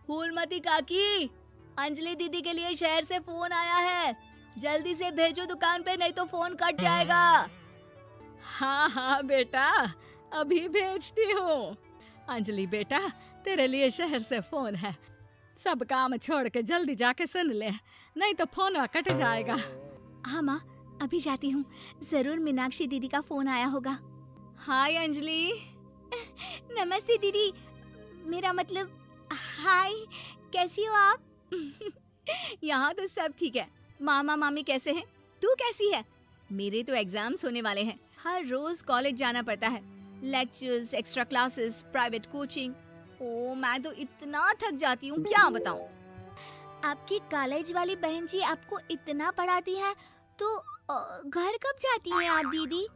फूलमती काकी, अंजलि दीदी के लिए शहर से फोन आया है। जल्दी से भेजो दुकान पे, नहीं तो फोन कट जाएगा। हाँ हाँ बेटा, अभी भेजती हूँ। अंजलि बेटा, तेरे लिए शहर से फोन है। सब काम छोड़ के जल्दी जाके सुन ले, नहीं तो फोन कट जाएगा। हाँ माँ, अभी जाती हूँ। जरूर मीनाक्षी दीदी का फोन आया होगा। हाय अंजलि। नमस्ते दीदी, मेरा मतलब हाय, कैसी हो आप? यहाँ तो सब ठीक है। मामा मामी कैसे हैं? तू कैसी है? मेरे तो एग्जाम्स होने वाले हैं। हर रोज कॉलेज जाना पड़ता है। Lectures, extra classes, private coaching. Oh, मैं तो इतना थक जाती हूँ, क्या बताऊँ। आपकी कॉलेज वाली बहन जी आपको इतना पढ़ाती है, तो घर कब जाती हैं आप दीदी?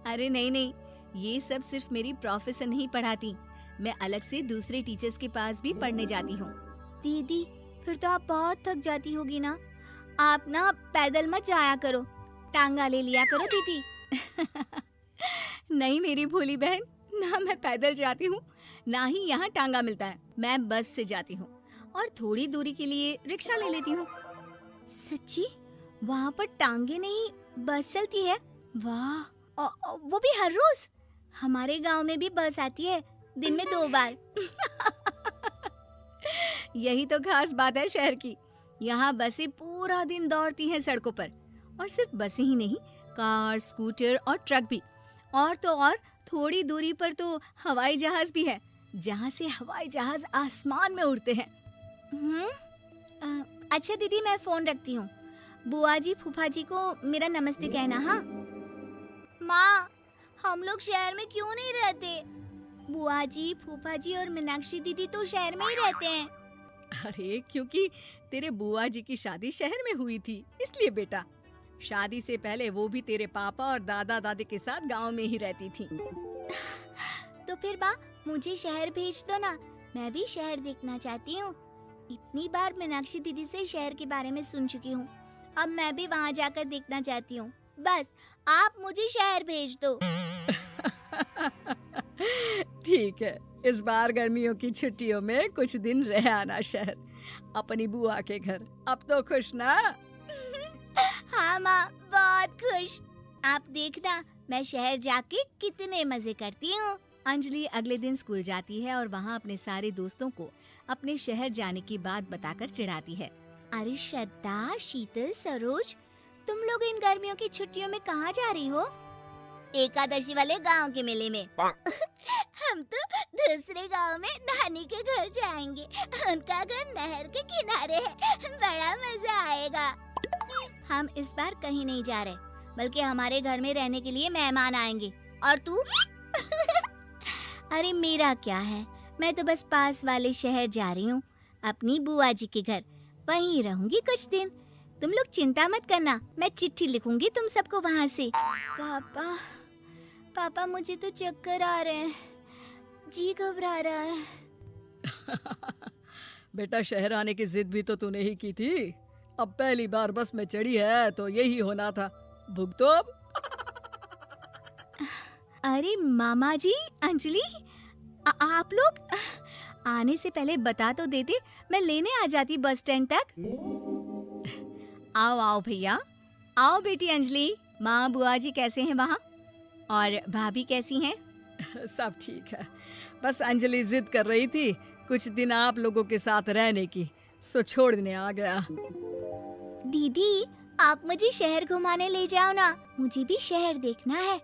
अरे नहीं नहीं, ये सब सिर्फ मेरी प्रोफेसर नहीं पढ़ाती। मैं अलग से दूसरे टीचर्स के पास भी पढ़ने जाती हूँ। दीदी, फिर तो आप बहुत थक जाती होगी ना। आप ना पैदल मत जाया करो, टांगा ले लिया करो दीदी। नहीं मेरी भोली बहन, ना मैं पैदल जाती हूँ, ना ही यहाँ टांगा मिलता है। मैं बस से जाती हूँ और थोड़ी दूरी के लिए रिक्शा ले लेती हूँ। सच्ची? वहाँ पर टांगे नहीं, बस चलती है? वाह, वो भी हर रोज? हमारे गांव में भी बस आती है, दिन में 2 बार। यही तो खास बात है शहर की। यहाँ बसें पूरा दिन दौड़ती हैं सड़कों पर। और सिर्फ बसें ही नहीं, कार, स्कूटर और ट्रक भी। और तो और थोड़ी दूरी पर तो हवाई जहाज भी है, जहाँ से हवाई जहाज आसमान में उड़ते हैं। अच्छा दीदी, मैं फोन रखती हूँ। बुआ जी, फूफा जी को मेरा नमस्ते कहना। हाँ माँ, हम लोग शहर में क्यों नहीं रहते? बुआ जी, फूफा जी और मीनाक्षी दीदी तो शहर में ही रहते हैं। अरे क्योंकि तेरे बुआ जी की शादी शहर में हुई थी, इसलिए बेटा। शादी से पहले वो भी तेरे पापा और दादा दादी के साथ गांव में ही रहती थी। तो फिर बा, मुझे शहर भेज दो ना, मैं भी शहर देखना चाहती हूँ। इतनी बार मीनाक्षी दीदी से शहर के बारे में सुन चुकी हूँ, अब मैं भी वहाँ जाकर देखना चाहती हूँ। बस आप मुझे शहर भेज दो। ठीक है, इस बार गर्मियों की छुट्टियों में कुछ दिन रह आना शहर, अपनी बुआ के घर। अब तो खुश ना? हाँ माँ, बहुत खुश। आप देखना, मैं शहर जाके कितने मजे करती हूँ। अंजलि अगले दिन स्कूल जाती है और वहाँ अपने सारे दोस्तों को अपने शहर जाने की बात बताकर चिढ़ाती है। अरे श्रद्धा, शीतल, सरोज, तुम लोग इन गर्मियों की छुट्टियों में कहाँ जा रही हो? एकादशी वाले गांव के मेले में। हम तो दूसरे गांव में नानी के घर जाएंगे, उनका घर नहर के किनारे है, बड़ा मजा आएगा। हम इस बार कहीं नहीं जा रहे, बल्कि हमारे घर में रहने के लिए मेहमान आएंगे। और तू? अरे मेरा क्या है, मैं तो बस पास वाले शहर जा रही हूँ, अपनी बुआ जी के घर। वहीं रहूंगी कुछ दिन। तुम लोग चिंता मत करना, मैं चिट्ठी लिखूंगी तुम सबको वहाँ से। पापा, मुझे तो चक्कर आ रहे हैं, जी घबरा रहा है। बेटा, शहर आने की जिद भी तो तूने ही की थी। अब पहली बार बस में चढ़ी है तो यही होना था, भुगतो अब। अरे मामा जी, अंजलि, आप लोग आने से पहले बता तो देते, मैं लेने आ जाती बस स्टैंड तक। आओ आओ भैया, आओ बेटी अंजलि। माँ बुआ जी कैसे हैं वहाँ? और भाभी कैसी हैं? सब ठीक है, बस अंजलि जिद कर रही थी कुछ दिन आप लोगों के साथ रहने की, सो छोड़ने आ गया। दीदी, आप मुझे शहर घुमाने ले जाओ ना, मुझे भी शहर देखना है।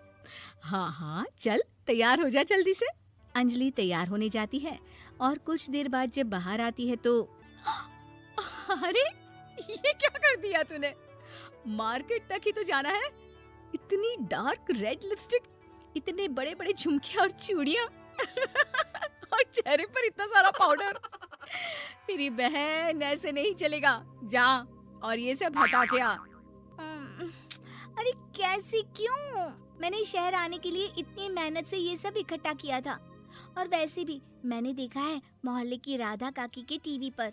हाँ हाँ, चल तैयार हो जा जल्दी से। अंजलि तैयार होने जाती है और कुछ देर बाद जब बाहर आती है तो अरे ये क्या कर दिया तूने? मार्केट तक ही तो जाना है। इतनी डार्क रेड लिपस्टिक, इतने बड़े बड़े झुमके और चूड़ियां और चेहरे पर इतना सारा पाउडर। मेरी बहन, ऐसे नहीं चलेगा, जा और ये सब हटा के आ। अरे कैसे, क्यों? मैंने शहर आने के लिए इतनी मेहनत से ये सब इकट्ठा किया था। और वैसे भी मैंने देखा है मोहल्ले की राधा काकी के टीवी पर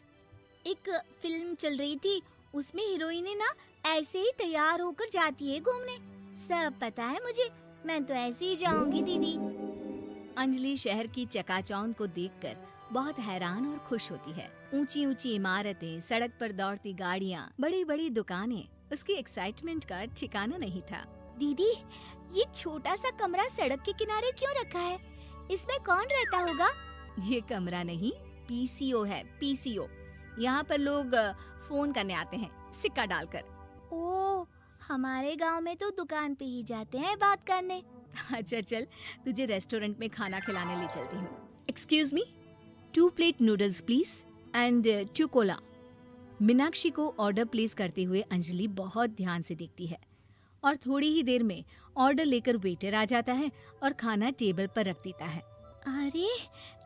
एक फिल्म चल रही थी, उसमें हीरोइनें ना ऐसे ही तैयार होकर जाती है घूमने। सब पता है मुझे, मैं तो ऐसे ही जाऊंगी दीदी। अंजलि शहर की चकाचौंध को देखकर बहुत हैरान और खुश होती है। ऊंची ऊंची इमारतें, सड़क पर दौड़ती गाड़ियाँ, बड़ी बड़ी दुकानें, उसकी एक्साइटमेंट का ठिकाना नहीं था। दीदी, ये छोटा सा कमरा सड़क के किनारे क्यों रखा है? इसमें कौन रहता होगा? ये कमरा नहीं, पीसीओ है, पीसीओ। यहाँ पर लोग फोन करने आते हैं, सिक्का डालकर। ओह, हमारे गांव में तो दुकान पे ही जाते हैं बात करने। अच्छा चल, तुझे रेस्टोरेंट में खाना खिलाने ले चलती हूँ। Excuse me, 2 plate noodles please and 2 Cola. Meenakshi को ऑर्डर प्लेस करते हुए अंजलि बहुत ध्यान से देखती है और थोड़ी ही देर में ऑर्डर लेकर वेटर आ जाता है और खाना टेबल पर रख देता है। अरे,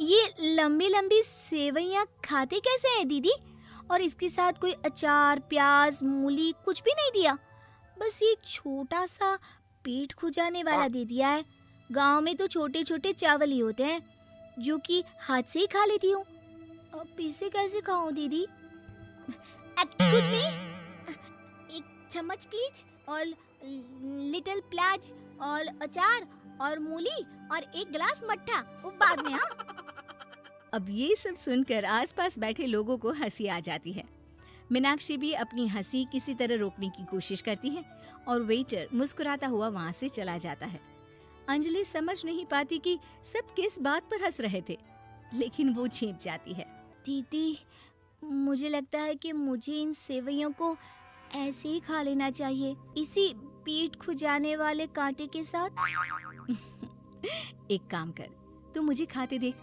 ये लंबी लंबी सेवइयाँ खाते कैसे हैं दीदी? और इसके साथ कोई अचार, प्याज, मूली कुछ भी नहीं दिया, बस ये छोटा सा पेट खुजाने वाला दे दिया है। गांव में तो छोटे छोटे चावल ही होते हैं जो कि हाथ से ही खा लेती हूँ। अब इसे कैसे खाऊं दीदी? एक्सक्यूज मी, एक चम्मच प्लीज, और लिटिल प्याज और अचार और मूली और एक गिलास मट्ठा, वो बाद में। हाँ। अब ये सब सुनकर आसपास बैठे लोगों को हंसी आ जाती है। मीनाक्षी भी अपनी हंसी किसी तरह रोकने की कोशिश करती है और वेटर मुस्कुराता हुआ वहाँ से चला जाता है। अंजलि समझ नहीं पाती कि सब किस बात पर हंस रहे थे, लेकिन वो छिप जाती है। दीदी, मुझे लगता है कि मुझे इन सेवइयों को ऐसे ही खा लेना चाहिए, इसी पेट खुजाने वाले कांटे के साथ। एक काम कर, तू मुझे खाते देख,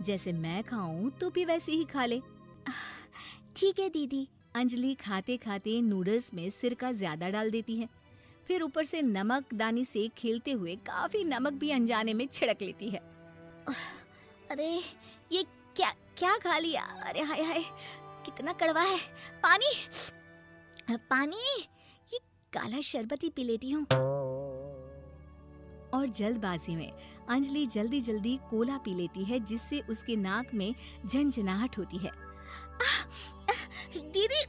जैसे मैं खाऊं तो भी वैसे ही खा ले। ठीक है दीदी। अंजलि खाते खाते नूडल्स में सिरका ज्यादा डाल देती है, फिर ऊपर से नमक दानी से खेलते हुए काफी नमक भी अनजाने में छिड़क लेती है। अरे, ये क्या क्या खा लिया? अरे हाय हाय, कितना कड़वा है। पानी पानी, ये काला शरबत ही पी लेती हूँ। और जल्दबाजी में अंजलि जल्दी जल्दी कोला पी लेती है, जिससे उसके नाक में झंझनाहट होती है। दीदी,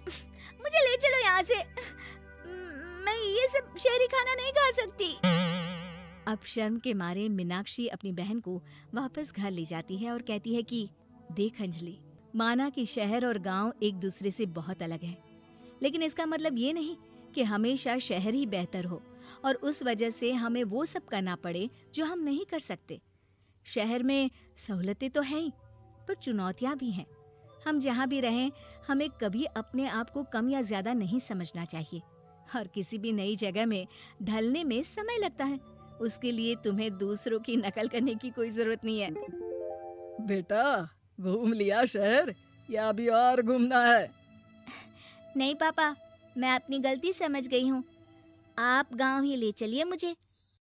मुझे ले चलो यहाँ से, मैं ये सब शहरी खाना नहीं खा सकती। अब शर्म के मारे मीनाक्षी अपनी बहन को वापस घर ले जाती है और कहती है कि देख अंजलि, माना कि शहर और गांव एक दूसरे से बहुत अलग है, लेकिन इसका मतलब ये नहीं कि हमेशा शहर ही बेहतर हो और उस वजह से हमें वो सब करना पड़े जो हम नहीं कर सकते। शहर में सहूलतें तो हैं ही, पर चुनौतियां भी हैं। हम जहाँ भी रहें, हमें कभी अपने आप को कम या ज्यादा नहीं समझना चाहिए। और किसी भी नई जगह में ढलने में समय लगता है, उसके लिए तुम्हें दूसरों की नकल करने की कोई जरूरत नहीं है। बेटा, घूम लिया शहर या अभी और घूमना है? नहीं पापा, मैं अपनी गलती समझ गई हूँ, आप गांव ही ले चलिए मुझे।